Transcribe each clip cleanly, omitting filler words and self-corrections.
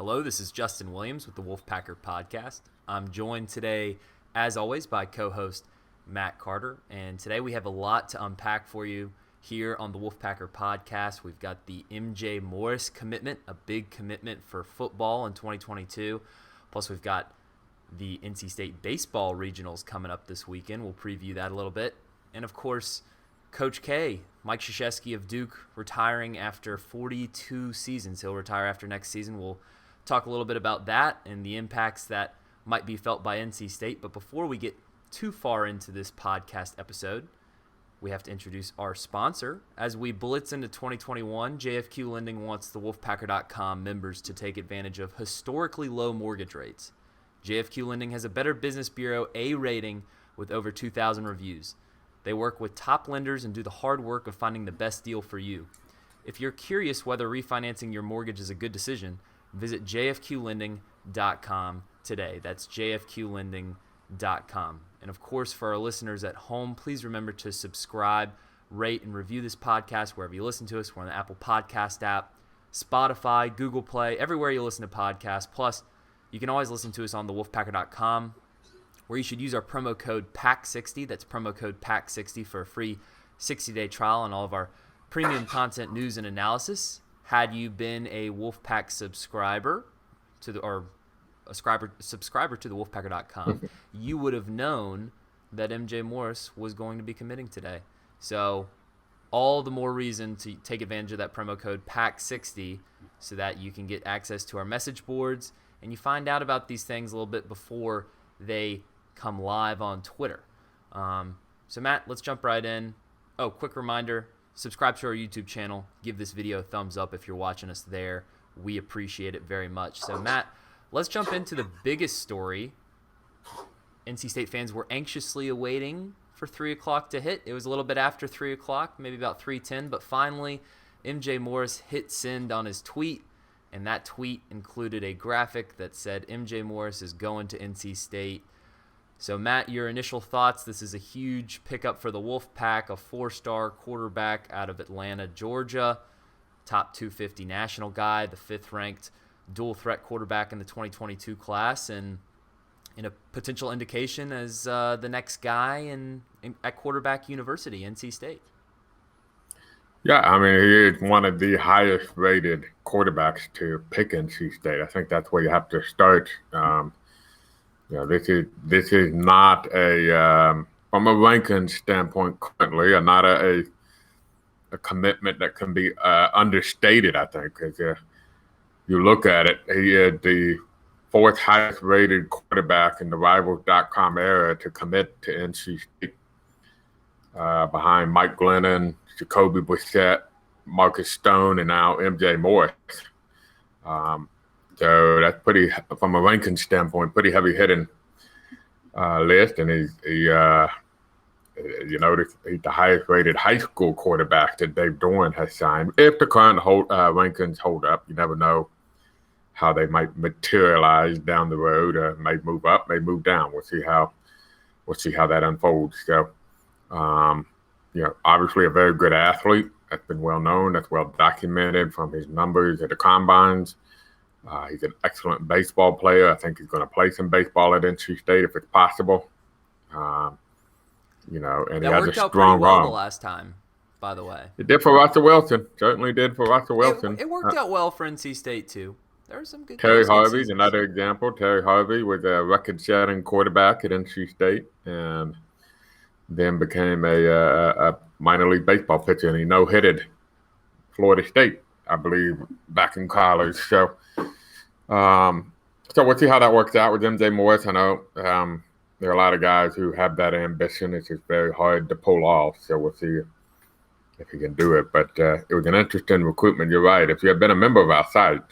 Hello, this is Justin Williams with the Wolfpacker Podcast. I'm joined today, as always, by co-host Matt Carter, and today we have a lot to unpack for you here on the Wolfpacker Podcast. We've got the MJ Morris commitment, a big commitment for football in 2022. Plus, we've got the NC State baseball regionals coming up this weekend. We'll preview that a little bit. And, of course, Coach K, Mike Krzyzewski of Duke, retiring after 42 seasons. He'll retire after next season. We'll talk a little bit about that and the impacts that might be felt by NC State. But before we get too far into this podcast episode, we have to introduce our sponsor. As we blitz into 2021, JFQ Lending wants the Wolfpacker.com members to take advantage of historically low mortgage rates. JFQ Lending has a Better Business Bureau A rating with over 2,000 reviews. They work with top lenders and do the hard work of finding the best deal for you. If you're curious whether refinancing your mortgage is a good decision, visit jfqlending.com today. That's jfqlending.com. And of course, for our listeners at home, please remember to subscribe, rate, and review this podcast wherever you listen to us. We're on the Apple Podcast app, Spotify, Google Play, everywhere you listen to podcasts. Plus, you can always listen to us on thewolfpacker.com, where you should use our promo code PACK60. That's promo code PACK60 for a free 60-day trial on all of our premium content, news, and analysis. Had you been a Wolfpack subscriber to the subscriber to the Wolfpacker.com, you would have known that MJ Morris was going to be committing today. So all the more reason to take advantage of that promo code PACK60 so that you can get access to our message boards and you find out about these things a little bit before they come live on Twitter. So Matt, let's jump right in. Oh, quick reminder, subscribe to our YouTube channel. Give this video a thumbs up if you're watching us there. We appreciate it very much. So Matt, let's jump into the biggest story NC State fans were anxiously awaiting for 3 o'clock to hit. It was a little bit after 3 o'clock, maybe about 3:10, but finally MJ Morris hit send on his tweet, and that tweet included a graphic that said MJ Morris is going to NC State. So Matt, your initial thoughts. This is a huge pickup for the Wolfpack, a 4-star quarterback out of Atlanta, Georgia, top 250 national guy, the 5th-ranked dual-threat quarterback in the 2022 class, and in a potential indication as the next guy at quarterback university, NC State. Yeah, I mean, he is one of the highest-rated quarterbacks to pick NC State. I think that's where you have to start. This is not a from a ranking standpoint currently, not a commitment that can be understated. I think because you look at it, he is the 4th highest rated quarterback in the Rivals.com era to commit to NC State, behind Mike Glennon, Jacoby Brissett, Marcus Stone, and now MJ Morris. So that's pretty, from a ranking standpoint, pretty heavy hitting list, and he's the highest rated high school quarterback that Dave Doran has signed. If the current rankings hold up, you never know how they might materialize down the road. May move up, may move down. We'll see how that unfolds. So, obviously a very good athlete. That's been well known. That's well documented from his numbers at the combines. He's an excellent baseball player. I think he's going to play some baseball at NC State if it's possible. And he has a strong arm. The last time, by the way. It did for Russell Wilson. Certainly did for Russell Wilson. It worked out well for NC State too. There were some good. Terry Harvey's another example. Terry Harvey was a record-setting quarterback at NC State, and then became a minor league baseball pitcher, and he no-hitted Florida State, I believe, back in college. So we'll see how that works out with MJ Morris. I know there are a lot of guys who have that ambition. It's just very hard to pull off. So we'll see if he can do it. But it was an interesting recruitment. You're right. If you had been a member of our site,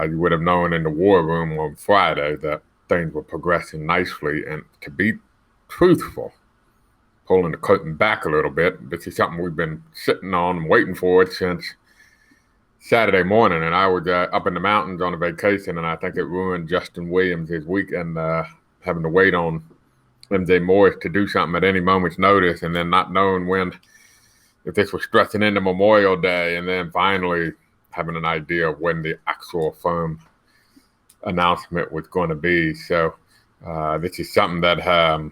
you would have known in the war room on Friday that things were progressing nicely. And to be truthful, pulling the curtain back a little bit, this is something we've been sitting on and waiting for since Saturday morning, and I was up in the mountains on a vacation, and I think it ruined Justin Williams his weekend, having to wait on MJ Morris to do something at any moment's notice, and then not knowing when, if this was stretching into Memorial Day, and then finally having an idea of when the actual firm announcement was going to be. So this is something that had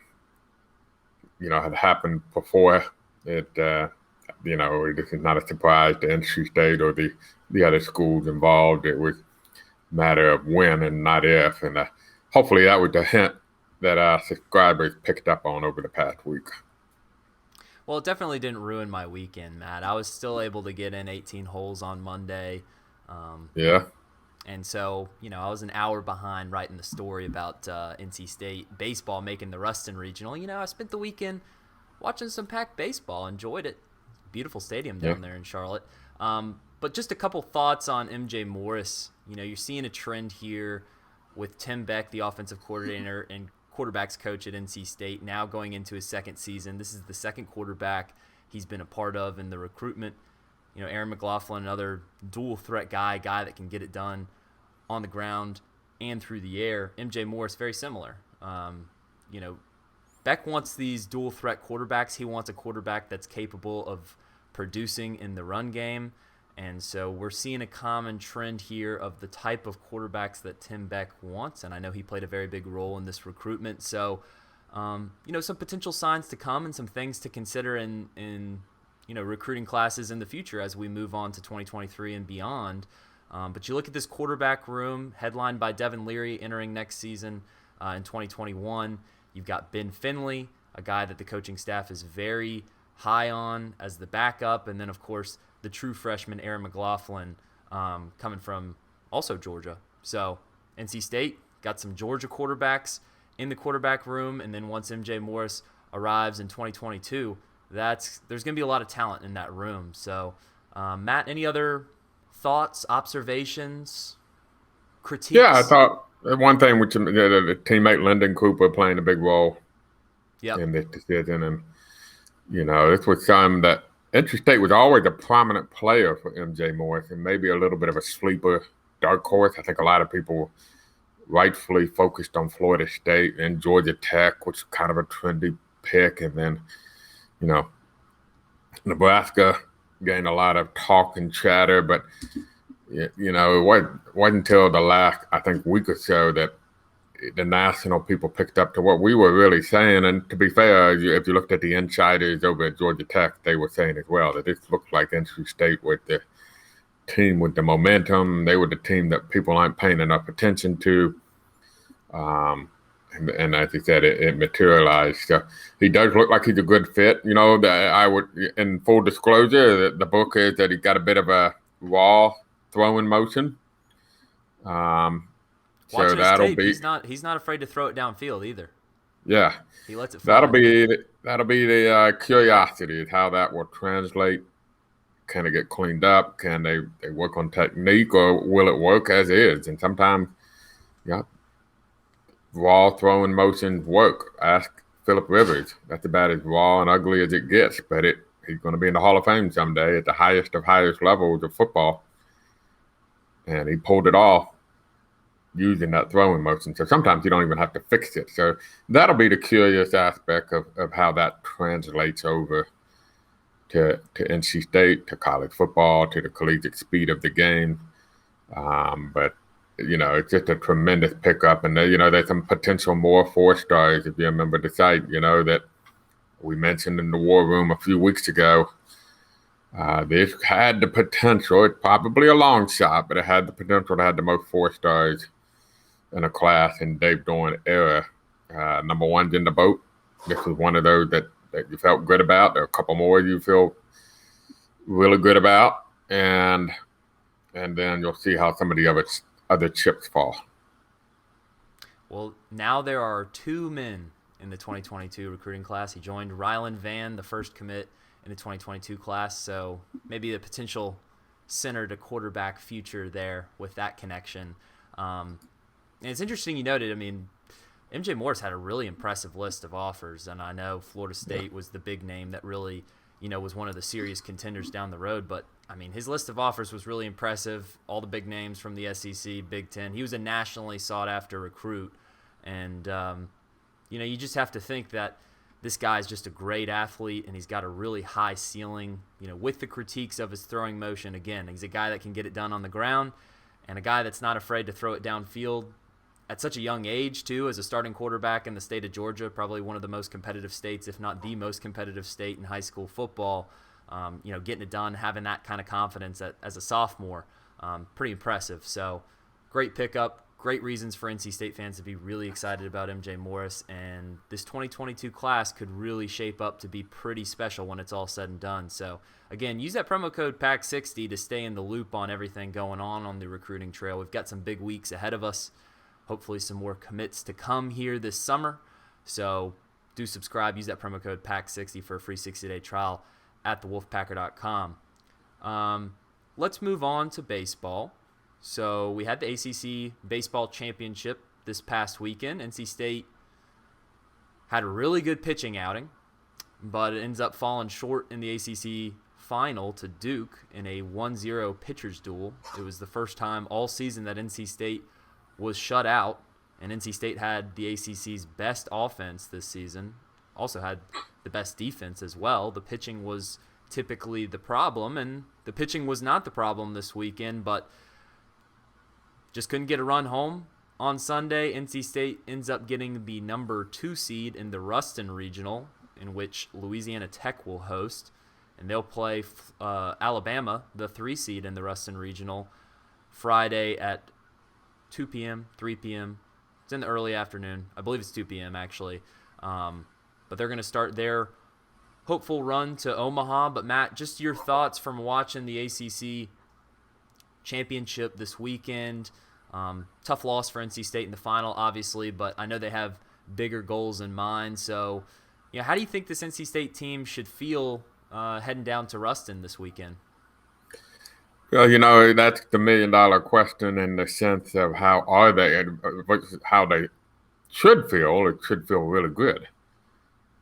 happened before. This is not a surprise to NC State or the other schools involved. It was a matter of when and not if. And hopefully that was the hint that our subscribers picked up on over the past week. Well, it definitely didn't ruin my weekend, Matt. I was still able to get in 18 holes on Monday. Yeah. And so, I was an hour behind writing the story about NC State baseball making the Ruston Regional. I spent the weekend watching some Acc Baseball. Enjoyed it. Beautiful stadium down there in Charlotte. But just a couple thoughts on MJ Morris. You're seeing a trend here with Tim Beck, the offensive coordinator and quarterbacks coach at NC State, now going into his second season. This is the second quarterback he's been a part of in the recruitment. Aaron McLaughlin, another dual threat guy that can get it done on the ground and through the air. MJ Morris, very similar. Beck wants these dual threat quarterbacks. He wants a quarterback that's capable of producing in the run game. And so we're seeing a common trend here of the type of quarterbacks that Tim Beck wants. And I know he played a very big role in this recruitment. So, some potential signs to come and some things to consider in recruiting classes in the future as we move on to 2023 and beyond. But you look at this quarterback room headlined by Devin Leary entering next season in 2021. You've got Ben Finley, a guy that the coaching staff is very high on as the backup. And then, of course, the true freshman Aaron McLaughlin coming from also Georgia. So NC State got some Georgia quarterbacks in the quarterback room. And then once MJ Morris arrives in 2022, there's going to be a lot of talent in that room. So, Matt, any other thoughts, observations, critiques? Yeah, I thought one thing, which the teammate Lyndon Cooper playing a big role in this decision. And, this was something that NC State was always a prominent player for MJ Morris and maybe a little bit of a sleeper dark horse. I think a lot of people rightfully focused on Florida State and Georgia Tech, which is kind of a trendy pick. And then, Nebraska gained a lot of talk and chatter, but it wasn't until the last, I think, week or so that the national people picked up to what we were really saying. And to be fair, if you looked at the insiders over at Georgia Tech, they were saying as well that this looked like NC State with the team with the momentum. They were the team that people aren't paying enough attention to. And as you said, it materialized. So he does look like he's a good fit. I would, in full disclosure, the book is that he's got a bit of a raw throwing motion. So that'll be. He's not afraid to throw it downfield either. Yeah, he lets it fly. That'll be the curiosity of how that will translate. Can it get cleaned up? Can they work on technique, or will it work as is? And sometimes, raw throwing motions work. Ask Phillip Rivers. That's about as raw and ugly as it gets, but he's going to be in the Hall of Fame someday at the highest of highest levels of football. And he pulled it off using that throwing motion. So sometimes you don't even have to fix it. So that'll be the curious aspect of how that translates over to NC State, to college football, to the collegiate speed of the game. But it's just a tremendous pickup. And, there's some potential more 4-stars, if you remember the site, that we mentioned in the War Room a few weeks ago. This had the potential, it's probably a long shot, but it had the potential to have the most 4-stars in a class in Dave Doran era. Number one's in the boat. This was one of those that you felt good about. There are a couple more you feel really good about. And then you'll see how some of the other chips fall. Well, now there are 2 men in the 2022 recruiting class. He joined Ryland Van, the first commit in the 2022 class. So maybe the potential center to quarterback future there with that connection. And it's interesting you noted, MJ Morris had a really impressive list of offers. And I know Florida State was the big name that really, was one of the serious contenders down the road. But, his list of offers was really impressive. All the big names from the SEC, Big Ten. He was a nationally sought-after recruit. And, you just have to think that this guy's just a great athlete, and he's got a really high ceiling, with the critiques of his throwing motion. Again, he's a guy that can get it done on the ground and a guy that's not afraid to throw it downfield at such a young age, too, as a starting quarterback in the state of Georgia, probably one of the most competitive states, if not the most competitive state in high school football. Getting it done, having that kind of confidence as a sophomore, pretty impressive. So great pickup. Great reasons for NC State fans to be really excited about MJ Morris, and this 2022 class could really shape up to be pretty special when it's all said and done. So, again, use that promo code PACK60 to stay in the loop on everything going on the recruiting trail. We've got some big weeks ahead of us, hopefully some more commits to come here this summer. So do subscribe, use that promo code PACK60 for a free 60-day trial at thewolfpacker.com. Let's move on to baseball. So we had the ACC Baseball Championship this past weekend. NC State had a really good pitching outing, but it ends up falling short in the ACC final to Duke in a 1-0 pitcher's duel. It was the first time all season that NC State was shut out, and NC State had the ACC's best offense this season, also had the best defense as well. The pitching was typically the problem, and the pitching was not the problem this weekend, but just couldn't get a run home on Sunday. NC State ends up getting the number 2 seed in the Ruston Regional, in which Louisiana Tech will host, and they'll play Alabama, the 3 seed in the Ruston Regional, Friday at 2 p.m., 3 p.m. It's in the early afternoon. I believe it's 2 p.m. actually. But they're going to start their hopeful run to Omaha. But, Matt, just your thoughts from watching the ACC Championship this weekend. Tough loss for NC State in the final, obviously, but I know they have bigger goals in mind. So, how do you think this NC State team should feel heading down to Ruston this weekend? Well, that's the million-dollar question in the sense of how they should feel. It should feel really good.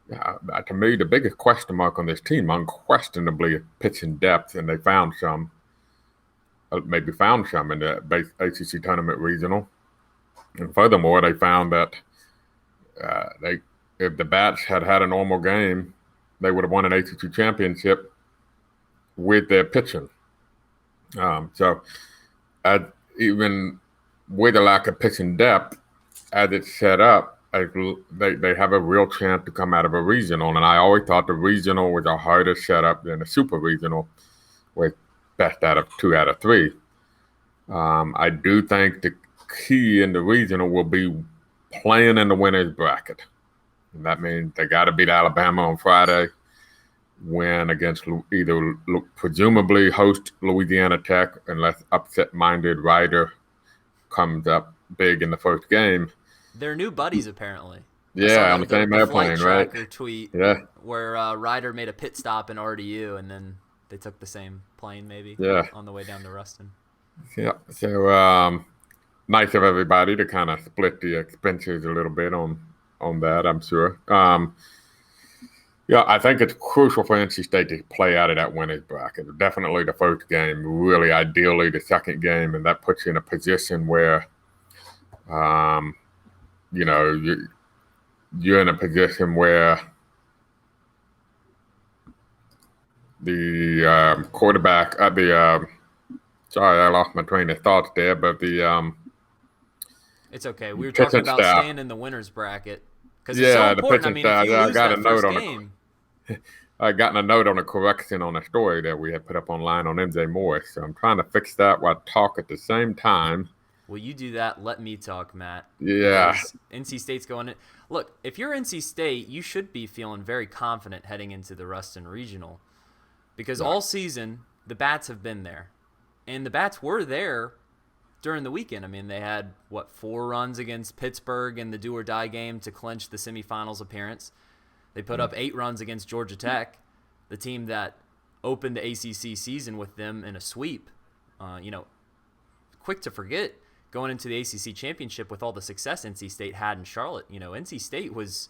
To me, the biggest question mark on this team, unquestionably, pitching depth, and they found some. Maybe found some in the ACC Tournament Regional. And furthermore, they found that if the Bats had a normal game, they would have won an ACC championship with their pitching. So even with a lack of pitching depth, as it's set up, they have a real chance to come out of a regional. And I always thought the regional was a harder setup than the super regional with best out of 2 out of 3. I do think the key in the regional will be playing in the winner's bracket. And that means they got to beat Alabama on Friday, win against presumably host Louisiana Tech, unless upset-minded Ryder comes up big in the first game. They're new buddies, apparently. Yeah, on the same airplane, right? Tweet where Ryder made a pit stop in RDU, and then they took the same plane, maybe, on the way down to Ruston. Yeah, so nice of everybody to kind of split the expenses a little bit on that, I'm sure. I think it's crucial for NC State to play out of that winner's bracket. Definitely the first game, really ideally the second game, and that puts you in a position where, you're in a position where the quarterback sorry, I lost my train of thoughts there, but it's okay. We were talking about staying in the winner's bracket because it's so important. The pitching staff. I got a note on I got a note on a correction on a story that we had put up online on MJ Morris. So I'm trying to fix that while I talk at the same time. Will you do that? Let me talk, Matt. Yeah. Because NC State's going in. Look, if you're NC State, you should be feeling very confident heading into the Ruston Regional because all season the Bats have been there. And the Bats were there during the weekend. I mean, they had, 4 runs against Pittsburgh in the do-or-die game to clinch the semifinals appearance. They put up 8 runs against Georgia Tech, the team that opened the ACC season with them in a sweep. Quick to forget, going into the ACC championship with all the success NC State had in Charlotte. NC State was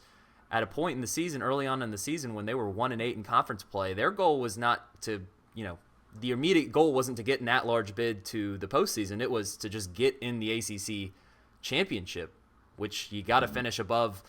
at a point in the season, early on in the season, when they were 1-8 in conference play. Their goal was not to, the immediate goal wasn't to get an at-large bid to the postseason. It was to just get in the ACC championship, which you got to finish above,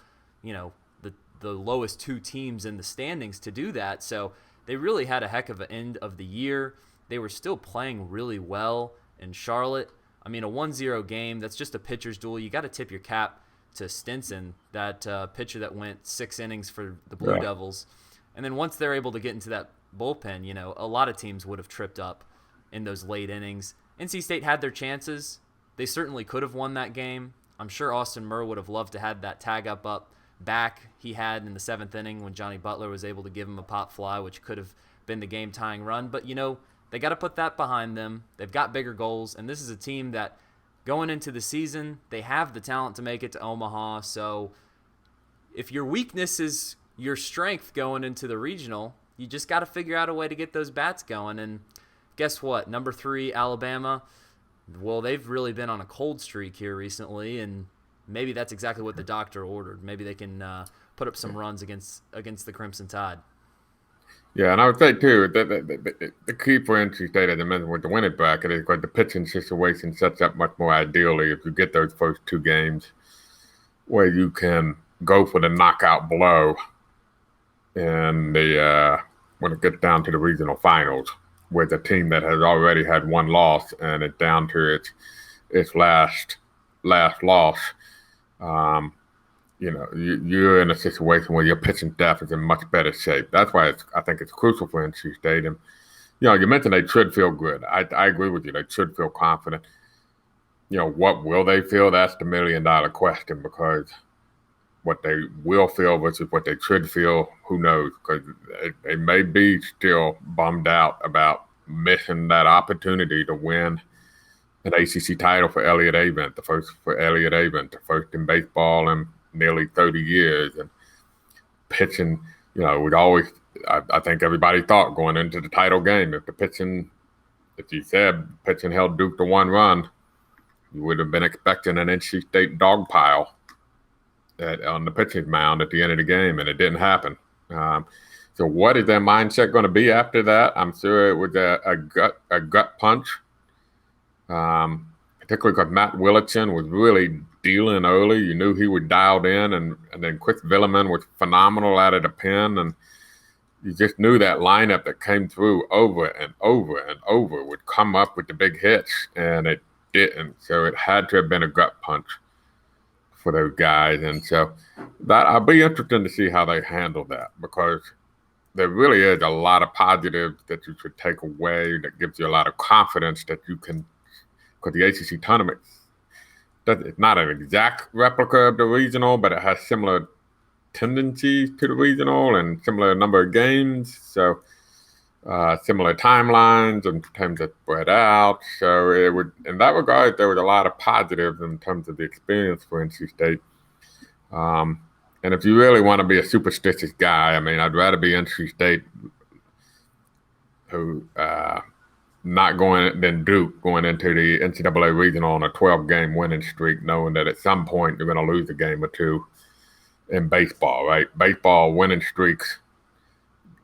the lowest 2 teams in the standings to do that. So they really had a heck of an end of the year. They were still playing really well in Charlotte. I mean, a 1-0 game, that's just a pitcher's duel. You got to tip your cap to Stinson, that pitcher that went 6 innings for the Blue Devils. And then once they're able to get into that bullpen, you know, a lot of teams would have tripped up in those late innings. NC State had their chances. They certainly could have won that game. I'm sure Austin Murr would have loved to have that tag up back he had in the 7th inning when Johnny Butler was able to give him a pop fly, which could have been the game-tying run. But, you know, they got to put that behind them. They've got bigger goals, and this is a team that going into the season, they have the talent to make it to Omaha. So if your weakness is your strength going into the regional, you just got to figure out a way to get those bats going. And guess what? Number 3, Alabama, well, they've really been on a cold streak here recently, and maybe that's exactly what the doctor ordered. Maybe they can put up some runs against the Crimson Tide. Yeah, and I would say, too, that the key for NC State, as I mentioned, with the winning bracket is because the pitching situation sets up much more ideally if you get those first 2 games where you can go for the knockout blow in the when it gets down to the regional finals with a team that has already had 1 loss and it's down to its last loss. You know, you're in a situation where your pitching staff is in much better shape. That's why I think it's crucial for NC State. And, you know, you mentioned they should feel good. I agree with you. They should feel confident. You know, what will they feel? That's the million-dollar question, because what they will feel versus what they should feel, who knows? Because they may be still bummed out about missing that opportunity to win an ACC title for Elliott Avent, the first in baseball in nearly 30 years. And pitching, you know, I think everybody thought going into the title game, if you said pitching held Duke to 1 run, you would have been expecting an NC State dog pile on the pitching mound at the end of the game, and it didn't happen. So what is their mindset going to be after that? I'm sure it was a gut punch, particularly because Matt Willerton was really dealing early. You knew he was dialed in, and then Chris Villeman was phenomenal out of the pen, and you just knew that lineup that came through over and over and over would come up with the big hits, and it didn't. So it had to have been a gut punch for those guys. And so that I'll be interested to see how they handle that, because there really is a lot of positives that you should take away that gives you a lot of confidence that you can, because the ACC tournament, it's not an exact replica of the regional, but it has similar tendencies to the regional and similar number of games. So similar timelines in terms of spread out. So it would, in that regard, there was a lot of positives in terms of the experience for NC State. And if you really want to be a superstitious guy, I mean, I'd rather be NC State who not going than Duke going into the NCAA regional on a 12-game winning streak, knowing that at some point you're going to lose a game or 2 in baseball, right? Baseball winning streaks.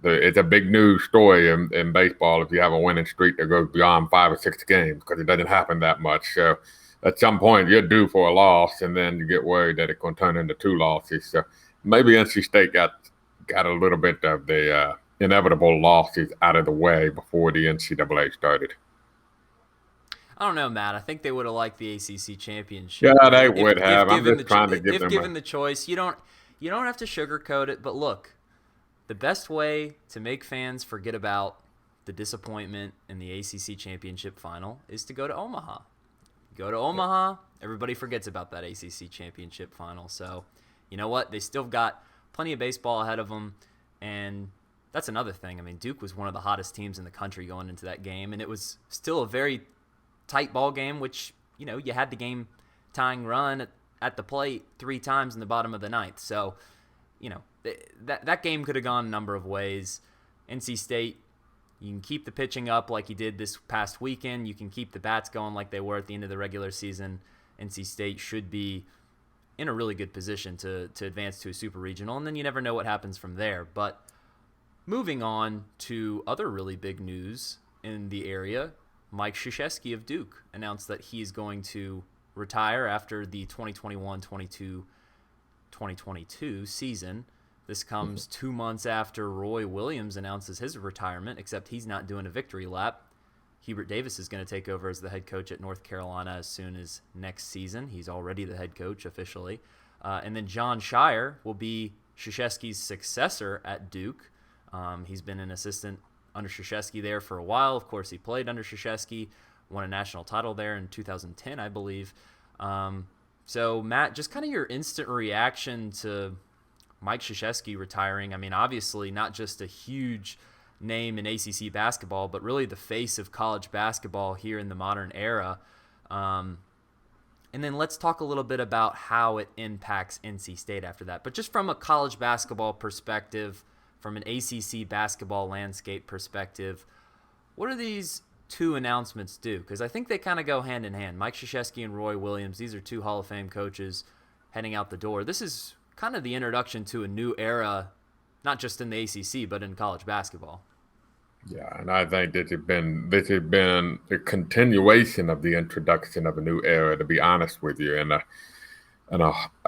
It's a big news story in baseball if you have a winning streak that goes beyond 5 or 6 games, because it doesn't happen that much. So at some point you're due for a loss, and then you get worried that it's going to turn into 2 losses. So maybe NC State got a little bit of the inevitable losses out of the way before the NCAA started. I don't know, Matt. I think they would have liked the ACC championship. Yeah, they would have. I'm just trying to give them. If given the choice, you don't have to sugarcoat it. But look, the best way to make fans forget about the disappointment in the ACC championship final is to go to Omaha. Go to Omaha, everybody forgets about that ACC championship final. So, you know what? They still got plenty of baseball ahead of them, and that's another thing. I mean, Duke was one of the hottest teams in the country going into that game, and it was still a very tight ball game, which, you know, you had the game-tying run at the plate 3 times in the bottom of the 9th. So, you know, that game could have gone a number of ways. NC State, you can keep the pitching up like you did this past weekend. You can keep the bats going like they were at the end of the regular season. NC State should be in a really good position to advance to a super regional, and then you never know what happens from there. But moving on to other really big news in the area, Mike Krzyzewski of Duke announced that he's going to retire after the 2021-22 season. This comes 2 months after Roy Williams announces his retirement, except he's not doing a victory lap. Hubert Davis is going to take over as the head coach at North Carolina as soon as next season. He's already the head coach officially. And then John Shire will be Krzyzewski's successor at Duke. He's been an assistant under Krzyzewski there for a while. Of course, he played under Krzyzewski, won a national title there in 2010, I believe. So, Matt, just kind of your instant reaction to Mike Krzyzewski retiring. I mean, obviously not just a huge name in ACC basketball, but really the face of college basketball here in the modern era. And then let's talk a little bit about how it impacts NC State after that. But just from a college basketball perspective, from an ACC basketball landscape perspective, what do these two announcements do? Because I think they kind of go hand in hand. Mike Krzyzewski and Roy Williams, these are two Hall of Fame coaches heading out the door. This is kind of the introduction to a new era, not just in the ACC, but in college basketball. Yeah, and I think this has been a continuation of the introduction of a new era, to be honest with you, and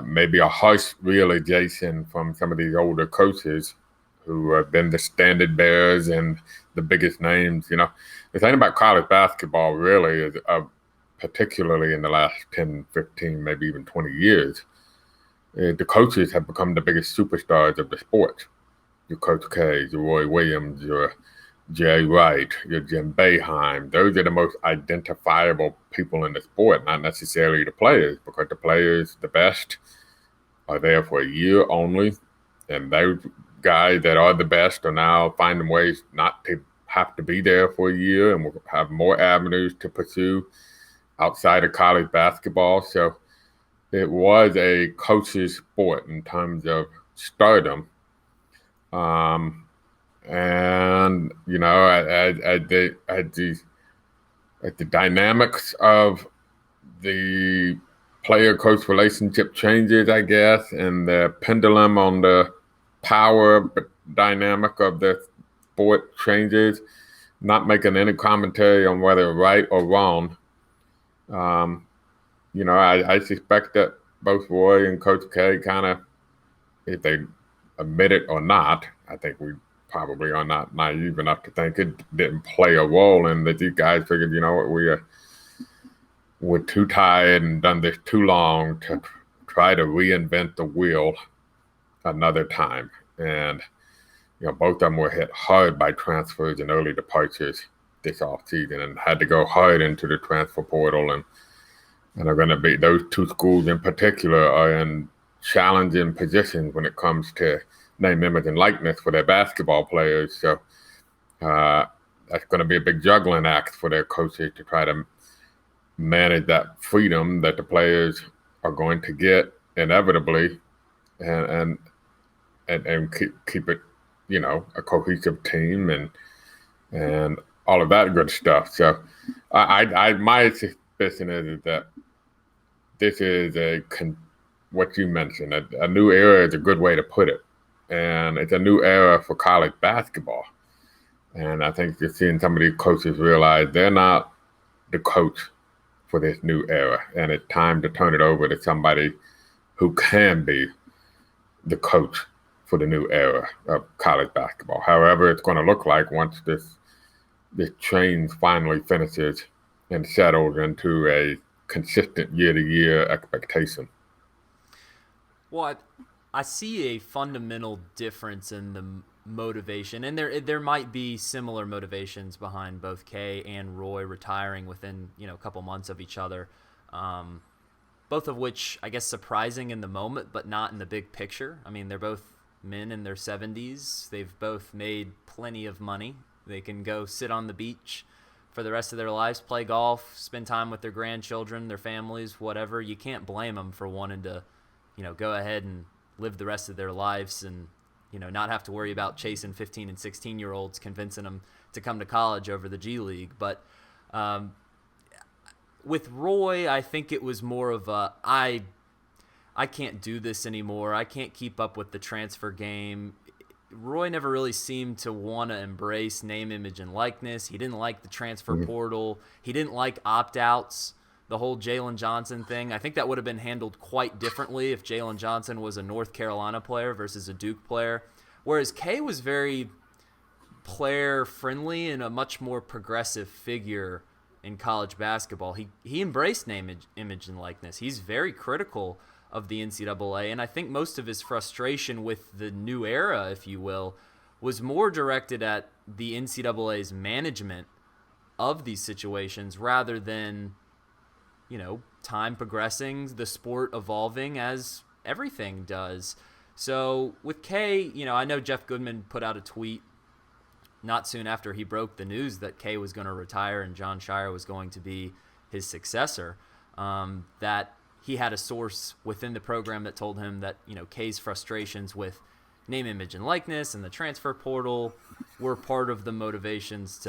maybe a harsh realization from some of these older coaches who have been the standard bearers and the biggest names. You know, the thing about college basketball really is, particularly in the last 10, 15, maybe even 20 years, the coaches have become the biggest superstars of the sport. Your Coach K, your Roy Williams, your Jay Wright, your Jim Boeheim. Those are the most identifiable people in the sport, not necessarily the players, because the players, the best, are there for a year only. And those guys that are the best are now finding ways not to have to be there for a year, and will have more avenues to pursue outside of college basketball. So it was a coach's sport in terms of stardom. And, you know, at the dynamics of the player-coach relationship changes, I guess, and the pendulum on the power dynamic of the sport changes, not making any commentary on whether right or wrong. You know, I suspect that both Roy and Coach K kind of, if they admit it or not, I think we probably are not naive enough to think it didn't play a role in that. These guys figured, you know what, we're too tired and done this too long to try to reinvent the wheel another time. And, you know, both of them were hit hard by transfers and early departures this offseason and had to go hard into the transfer portal. And are going to be, those two schools in particular are in challenging positions when it comes to name, image, and likeness for their basketball players. So that's going to be a big juggling act for their coaches to try to manage that freedom that the players are going to get inevitably, and keep it, you know, a cohesive team and all of that good stuff. So my suspicion is that this is what you mentioned, a new era is a good way to put it. And it's a new era for college basketball. And I think you're seeing some of these coaches realize they're not the coach for this new era. And it's time to turn it over to somebody who can be the coach for the new era of college basketball. However it's going to look like once this change finally finishes and settles into a consistent year-to-year expectation. Well, I see a fundamental difference in the motivation, and there might be similar motivations behind both Kay and Roy retiring within, you know, a couple months of each other, both of which I guess surprising in the moment, but not in the big picture. I mean, they're both men in their 70s. They've both made plenty of money. They can go sit on the beach for the rest of their lives, play golf, spend time with their grandchildren, their families, whatever. You can't blame them for wanting to, you know, go ahead and live the rest of their lives and, you know, not have to worry about chasing 15 and 16-year-olds, convincing them to come to college over the G League. But with Roy, I think it was more of a, I can't do this anymore. I can't keep up with the transfer game. Roy never really seemed to want to embrace name, image, and likeness. He didn't like the transfer portal. He didn't like opt-outs the whole Jalen Johnson thing. I think that would have been handled quite differently if Jalen Johnson was a North Carolina player versus a Duke player. Whereas K was very player friendly and a much more progressive figure in college basketball. He embraced name, image, and likeness. He's very critical of the NCAA, and I think most of his frustration with the new era, if you will, was more directed at the NCAA's management of these situations rather than, time progressing, the sport evolving as everything does. So with K, I know Jeff Goodman put out a tweet not soon after he broke the news that K was going to retire and Jon Scheyer was going to be his successor, that he had a source within the program that told him that, K's frustrations with name, image, and likeness and the transfer portal were part of the motivations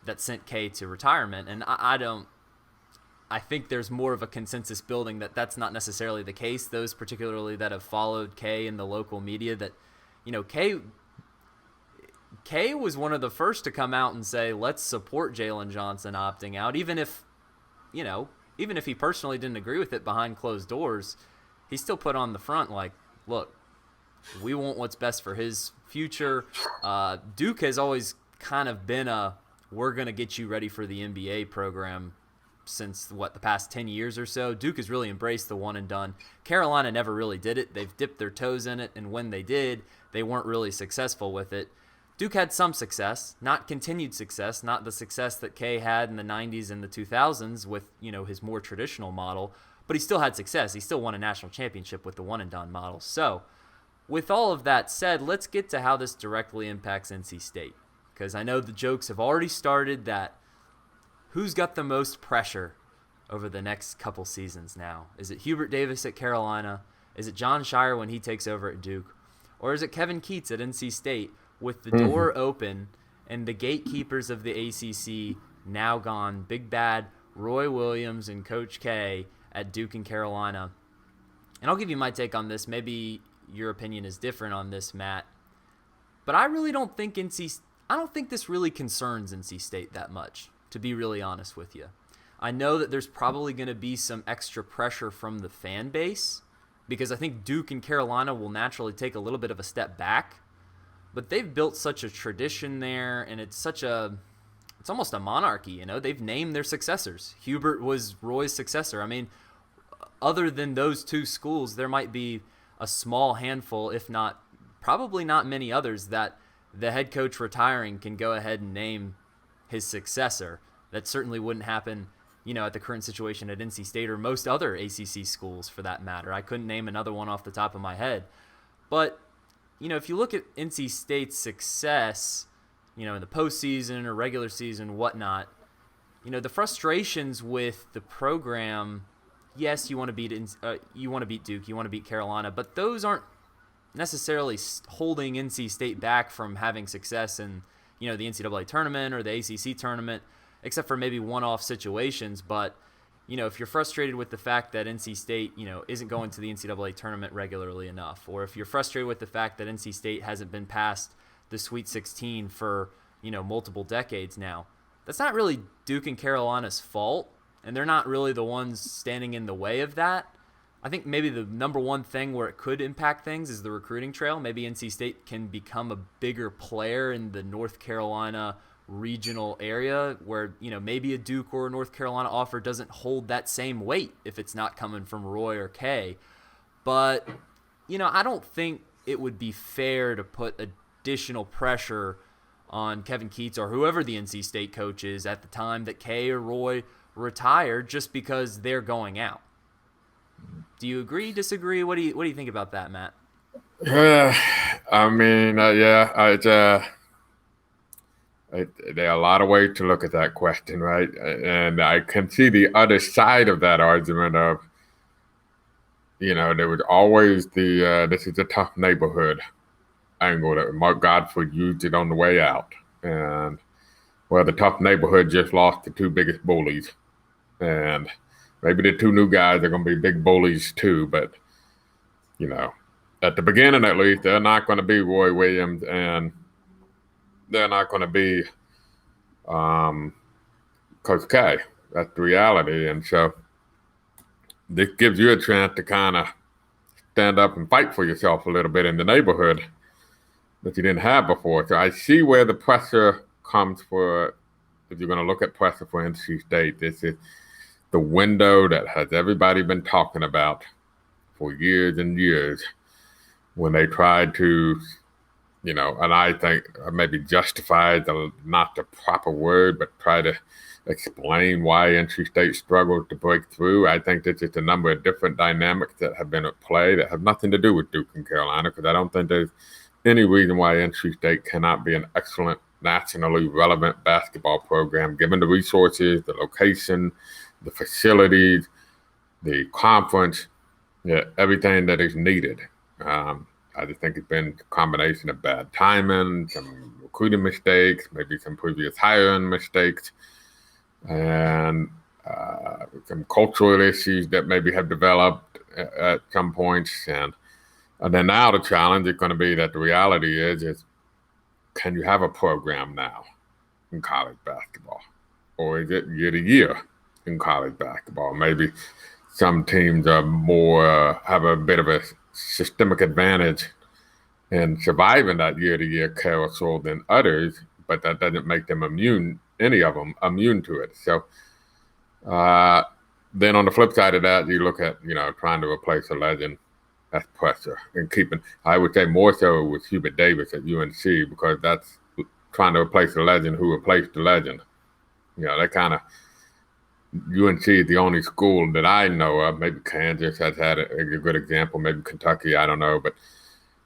that sent K to retirement. And I think there's more of a consensus building that that's not necessarily the case. Those particularly that have followed K in the local media, that, K was one of the first to come out and say, let's support Jalen Johnson opting out, even if he personally didn't agree with it behind closed doors. He still put on the front, like, look, we want what's best for his future. Duke has always kind of been we're going to get you ready for the NBA program since, the past 10 years or so. Duke has really embraced the one and done. Carolina never really did it. They've dipped their toes in it, and when they did, they weren't really successful with it. Duke had some success, not continued success, not the success that K had in the 90s and the 2000s with, his more traditional model, but he still had success. He still won a national championship with the one-and-done model. So, with all of that said, let's get to how this directly impacts NC State, because I know the jokes have already started that who's got the most pressure over the next couple seasons now? Is it Hubert Davis at Carolina? Is it Jon Scheyer when he takes over at Duke? Or is it Kevin Keatts at NC State with the door open and the gatekeepers of the ACC now gone, big bad Roy Williams and Coach K at Duke and Carolina? And I'll give you my take on this. Maybe your opinion is different on this, Matt. But I really don't think this really concerns NC State that much, to be really honest with you. I know that there's probably going to be some extra pressure from the fan base because I think Duke and Carolina will naturally take a little bit of a step back. But they've built such a tradition there, and it's almost a monarchy, They've named their successors. Hubert was Roy's successor. I mean, other than those two schools, there might be a small handful, if not, probably not many others, that the head coach retiring can go ahead and name his successor. That certainly wouldn't happen, at the current situation at NC State or most other ACC schools for that matter. I couldn't name another one off the top of my head. But if you look at NC State's success, in the postseason or regular season, whatnot, the frustrations with the program, yes, you want to beat Duke, you want to beat Carolina, but those aren't necessarily holding NC State back from having success in, the NCAA tournament or the ACC tournament, except for maybe one-off situations. But if you're frustrated with the fact that NC State, isn't going to the NCAA tournament regularly enough, or if you're frustrated with the fact that NC State hasn't been past the Sweet 16 for, multiple decades now, that's not really Duke and Carolina's fault, and they're not really the ones standing in the way of that. I think maybe the number one thing where it could impact things is the recruiting trail. Maybe NC State can become a bigger player in the North Carolina regional area where, maybe a Duke or a North Carolina offer doesn't hold that same weight if it's not coming from Roy or K. But, I don't think it would be fair to put additional pressure on Kevin Keatts or whoever the NC State coach is at the time that K or Roy retire just because they're going out. Do you agree, disagree? What do you think about that, Matt? There are a lot of ways to look at that question, right? And I can see the other side of that argument of, there was always this is a tough neighborhood angle that Mark Godfrey used it on the way out. And, the tough neighborhood just lost the two biggest bullies. And maybe the two new guys are going to be big bullies too, but, at the beginning at least, they're not going to be Roy Williams and they're not going to be Coach K. That's the reality. And so this gives you a chance to kind of stand up and fight for yourself a little bit in the neighborhood that you didn't have before. So I see where the pressure comes for, if you're going to look at pressure for NC State. This is the window that has everybody been talking about for years and years, when they tried to, and I think maybe justify is not the proper word, but try to explain why NC State struggled to break through. I think there's just a number of different dynamics that have been at play that have nothing to do with Duke and Carolina, because I don't think there's any reason why NC State cannot be an excellent, nationally relevant basketball program, given the resources, the location, the facilities, the conference, everything that is needed. I just think it's been a combination of bad timing, some recruiting mistakes, maybe some previous hiring mistakes, and some cultural issues that maybe have developed at some points. And then now the challenge is going to be that the reality is can you have a program now in college basketball? Or is it year to year in college basketball? Maybe some teams are more, have a bit of a systemic advantage in surviving that year-to-year carousel than others, but that doesn't make them any of them immune to it. So then on the flip side of that, you look at, trying to replace a legend. That's pressure. And I would say more so with Hubert Davis at UNC, because that's trying to replace a legend who replaced the legend. That kind of, UNC is the only school that I know of. Maybe Kansas has had a good example, maybe Kentucky, I don't know. But,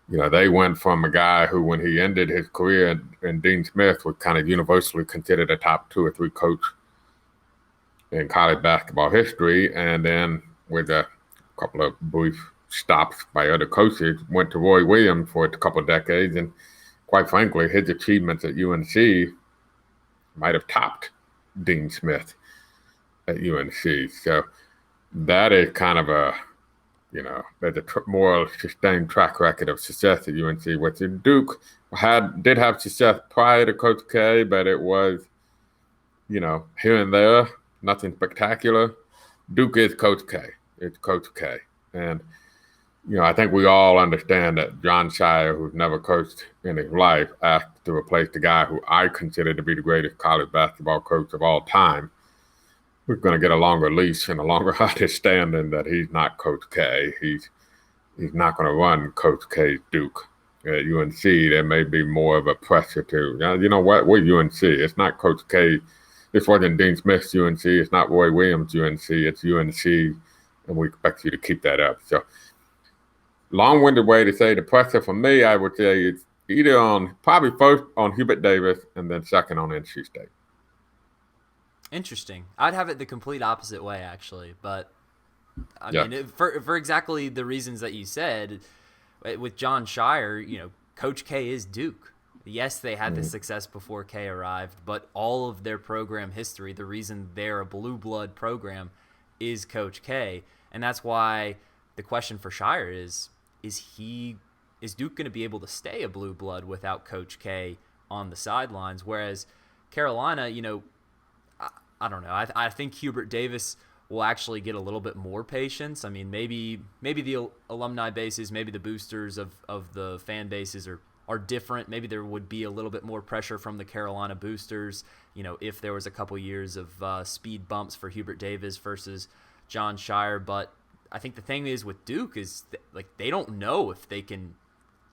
they went from a guy who, when he ended his career in Dean Smith, was kind of universally considered a top 2 or 3 coach in college basketball history. And then with a couple of brief stops by other coaches, went to Roy Williams for a couple of decades. And quite frankly, his achievements at UNC might have topped Dean Smith at UNC. So that is kind of a, there's a more sustained track record of success at UNC, which Duke did have success prior to Coach K, but it was, here and there, nothing spectacular. Duke is Coach K. It's Coach K. And, I think we all understand that John Shire, who's never coached in his life, asked to replace the guy who I consider to be the greatest college basketball coach of all time. We're going to get a longer leash and a longer understanding that he's not Coach K. He's not going to run Coach K's Duke. At UNC, there may be more of a pressure to, you know what, we're UNC. It's not Coach K. This wasn't Dean Smith's UNC. It's not Roy Williams' UNC. It's UNC, and we expect you to keep that up. So long-winded way to say the pressure for me, I would say it's either probably first on Hubert Davis and then second on NC State. Interesting. I'd have it the complete opposite way, actually. But, I mean, for exactly the reasons that you said, with John Shire, Coach K is Duke. Yes, they had the success before K arrived, but all of their program history, the reason they're a blue blood program is Coach K. And that's why the question for Shire is Duke going to be able to stay a blue blood without Coach K on the sidelines? Whereas Carolina, I don't know. I think Hubert Davis will actually get a little bit more patience. I mean, maybe the alumni bases, maybe the boosters of the fan bases are different. Maybe there would be a little bit more pressure from the Carolina boosters, if there was a couple years of speed bumps for Hubert Davis versus John Shire. But I think the thing is with Duke is they don't know if they can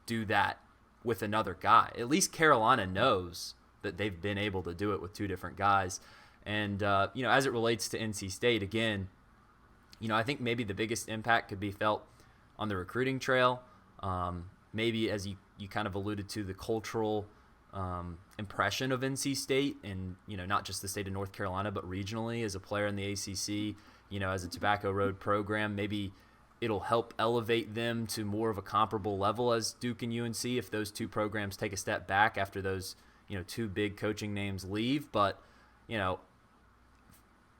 do that with another guy. At least Carolina knows that they've been able to do it with 2 different guys. And, as it relates to NC State, again, I think maybe the biggest impact could be felt on the recruiting trail. Maybe, as you kind of alluded to, the cultural impression of NC State and, not just the state of North Carolina, but regionally as a player in the ACC, as a Tobacco Road program. Maybe it'll help elevate them to more of a comparable level as Duke and UNC if those 2 programs take a step back after those, 2 big coaching names leave. But,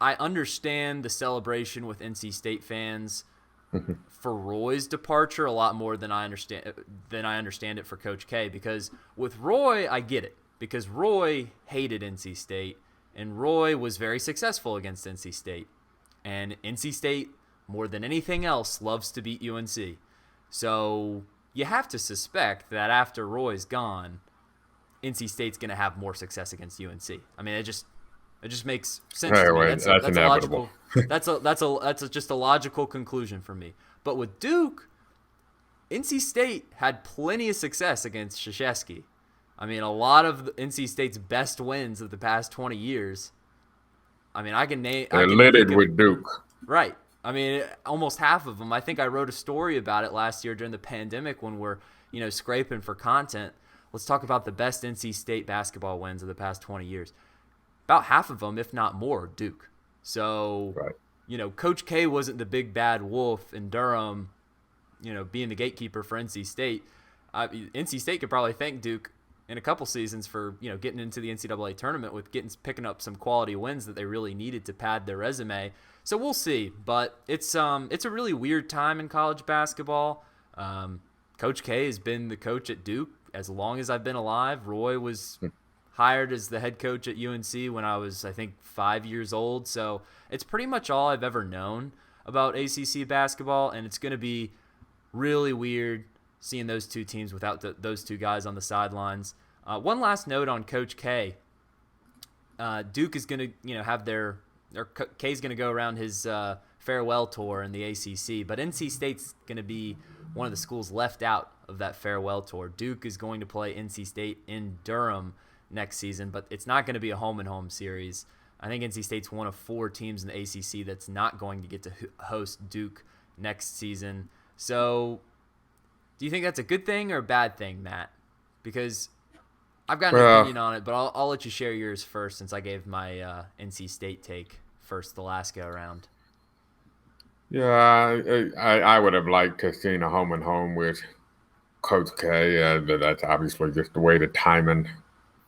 I understand the celebration with NC State fans for Roy's departure a lot more than I understand it for Coach K. Because with Roy, I get it, because Roy hated NC State. And Roy was very successful against NC State. And NC State, more than anything else, loves to beat UNC. So you have to suspect that after Roy's gone, NC State's going to have more success against UNC. I mean, it just makes sense to me. Anyway, that's inevitable. That's just a logical conclusion for me. But with Duke, NC State had plenty of success against Krzyzewski. I mean, a lot of NC State's best wins of the past 20 years. I mean, I can name. They're littered with Duke. Right. I mean, almost half of them. I think I wrote a story about it last year during the pandemic when we're, scraping for content. Let's talk about the best NC State basketball wins of the past 20 years. About half of them, if not more, Duke. So, right. Coach K wasn't the big bad wolf in Durham, being the gatekeeper for NC State. NC State could probably thank Duke in a couple seasons for, getting into the NCAA tournament with picking up some quality wins that they really needed to pad their resume. So we'll see, but it's a really weird time in college basketball. Coach K has been the coach at Duke as long as I've been alive. Roy was hired as the head coach at UNC when I was, I think, 5 years old. So it's pretty much all I've ever known about ACC basketball, and it's going to be really weird seeing those two teams without those two guys on the sidelines. One last note on Coach K. Duke is going to, K's going to go around his farewell tour in the ACC, but NC State's going to be one of the schools left out of that farewell tour. Duke is going to play NC State in Durham next season, but it's not going to be a home-and-home series. I think NC State's one of 4 teams in the ACC that's not going to get to host Duke next season. So do you think that's a good thing or a bad thing, Matt? Because I've got an opinion on it, but I'll let you share yours first since I gave my NC State take first the last go around. Yeah, I would have liked to have seen a home and home with Coach K. But that's obviously just the way the timing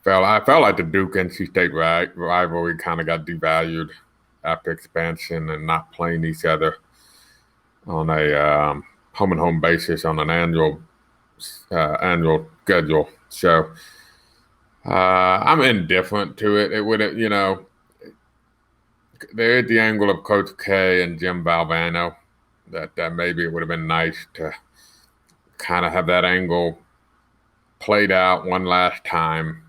fell. I felt like the Duke NC State rivalry kind of got devalued after expansion and not playing each other on a home and home basis on an annual schedule. So I'm indifferent to it. It would have, there is the angle of Coach K and Jim Valvano that maybe it would have been nice to kind of have that angle played out one last time.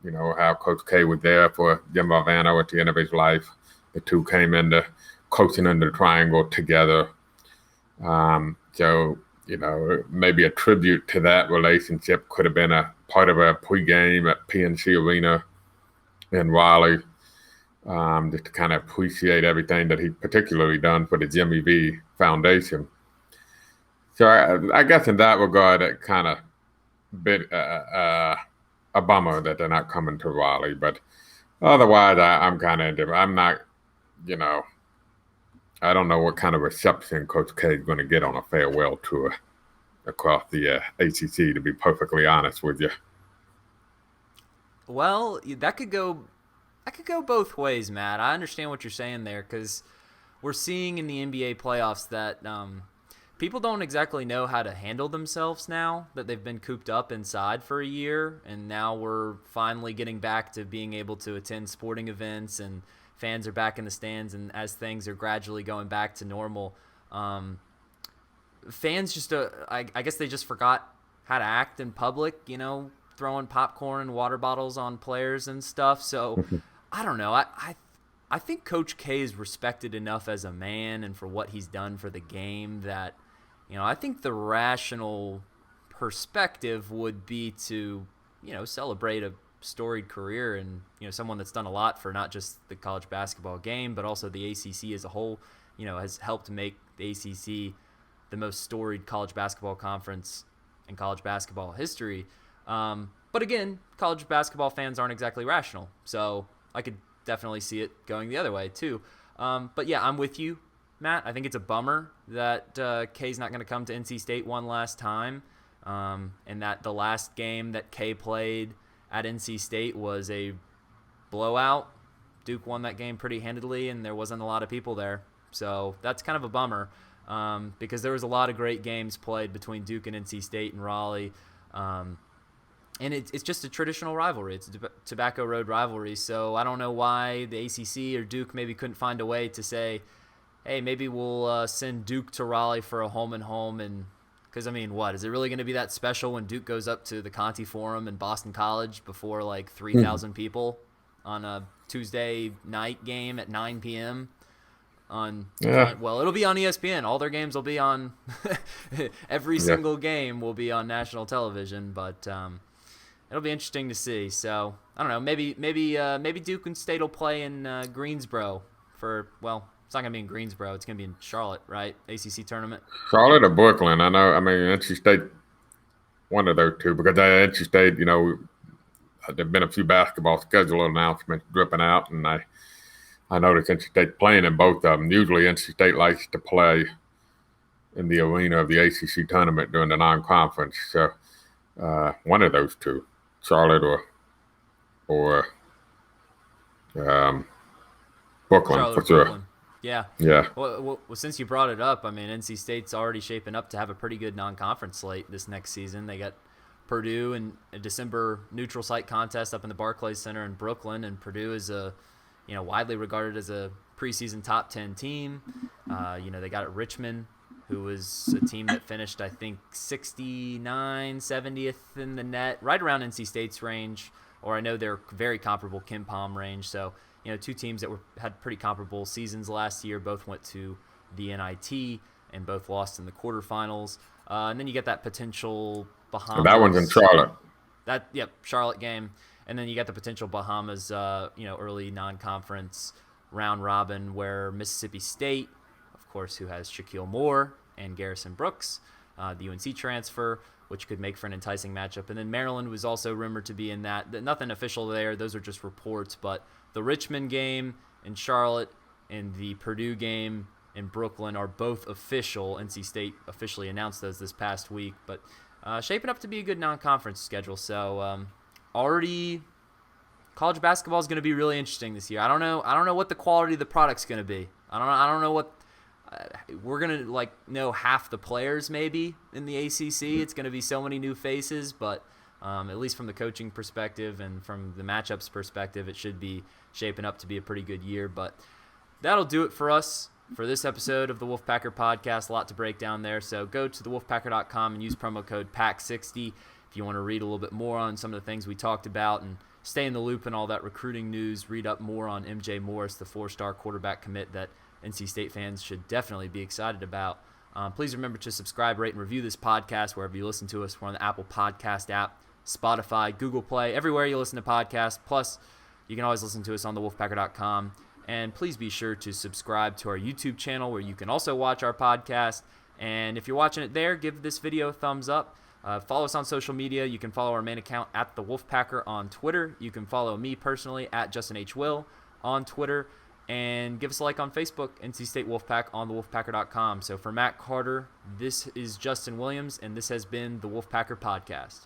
How Coach K was there for Jim Valvano at the end of his life. The two came into coaching under the triangle together. So, maybe a tribute to that relationship could have been a part of a pregame at PNC Arena in Raleigh, just to kind of appreciate everything that he particularly done for the Jimmy V Foundation. So I guess in that regard, it kind of bit a bummer that they're not coming to Raleigh. But otherwise, I'm kind of indifferent. I'm not, I don't know what kind of reception Coach K is going to get on a farewell tour across the ACC, to be perfectly honest with you. Well, that could go both ways, Matt. I understand what you're saying there because we're seeing in the NBA playoffs that people don't exactly know how to handle themselves now that they've been cooped up inside for a year, and now we're finally getting back to being able to attend sporting events and fans are back in the stands, and as things are gradually going back to normal, fans just, I guess they just forgot how to act in public, throwing popcorn and water bottles on players and stuff. So I don't know. I think Coach K is respected enough as a man and for what he's done for the game that, I think the rational perspective would be to, celebrate a storied career and, someone that's done a lot for not just the college basketball game, but also the ACC as a whole, has helped make the ACC the most storied college basketball conference in college basketball history. But again, college basketball fans aren't exactly rational. So I could definitely see it going the other way too. But yeah, I'm with you, Matt. I think it's a bummer that K's not going to come to NC State one last time. And that the last game that K played at NC State was a blowout. Duke won that game pretty handedly, and there wasn't a lot of people there. So that's kind of a bummer because there was a lot of great games played between Duke and NC State and Raleigh. And it's just a traditional rivalry. It's a Tobacco Road rivalry. So I don't know why the ACC or Duke maybe couldn't find a way to say, hey, maybe we'll send Duke to Raleigh for a home and home. And because, I mean, what? Is it really going to be that special when Duke goes up to the Conti Forum in Boston College before like 3,000 people on a Tuesday night game at 9 p.m.? Well, it'll be on ESPN. All their games will be on every single game will be on national television, but it'll be interesting to see. So I don't know. Maybe Duke and State will play in Greensboro for. Well, it's not gonna be in Greensboro. It's gonna be in Charlotte, right? ACC tournament. Charlotte or Brooklyn? I know. I mean, NC State, one of those two, because NC State, there've been a few basketball schedule announcements dripping out, and I noticed NC State playing in both of them. Usually, NC State likes to play in the arena of the ACC tournament during the non-conference. So, one of those two, Charlotte or Brooklyn, Charlotte for sure. Brooklyn. Yeah. Well, since you brought it up, I mean, NC State's already shaping up to have a pretty good non-conference slate this next season. They got Purdue in a December neutral site contest up in the Barclays Center in Brooklyn, and Purdue is widely regarded as a preseason top 10 team. They got Richmond, who was a team that finished, I think, 69, 70th in the net, right around NC State's range, or I know they're very comparable Kim Palm range. So, two teams that had pretty comparable seasons last year, both went to the NIT and both lost in the quarterfinals. And then you get that potential Bahamas. That one's in Charlotte. Charlotte game. And then you got the potential Bahamas, early non-conference round robin where Mississippi State, of course, who has Shaquille Moore and Garrison Brooks, the UNC transfer, which could make for an enticing matchup. And then Maryland was also rumored to be in that. Nothing official there. Those are just reports. But the Richmond game in Charlotte and the Purdue game in Brooklyn are both official. NC State officially announced those this past week. But shaping up to be a good non-conference schedule. So already college basketball is going to be really interesting this year. I don't know what the quality of the product's going to be. I don't know what we're going to know half the players maybe in the ACC. It's going to be so many new faces, but at least from the coaching perspective and from the matchups perspective, it should be shaping up to be a pretty good year. But that'll do it for us for this episode of the Wolfpacker Podcast. A lot to break down there. So go to thewolfpacker.com and use promo code PACK60 if you want to read a little bit more on some of the things we talked about and stay in the loop and all that recruiting news. Read up more on MJ Morris, the 4-star quarterback commit that NC State fans should definitely be excited about. Please remember to subscribe, rate, and review this podcast wherever you listen to us. We're on the Apple Podcast app, Spotify, Google Play, everywhere you listen to podcasts. Plus, you can always listen to us on thewolfpacker.com. And please be sure to subscribe to our YouTube channel where you can also watch our podcast. And if you're watching it there, give this video a thumbs up. Follow us on social media. You can follow our main account at The Wolfpacker on Twitter. You can follow me personally at Justin H. Will on Twitter. And give us a like on Facebook, NC State Wolfpack on thewolfpacker.com. So for Matt Carter, this is Justin Williams, and this has been the Wolfpacker Podcast.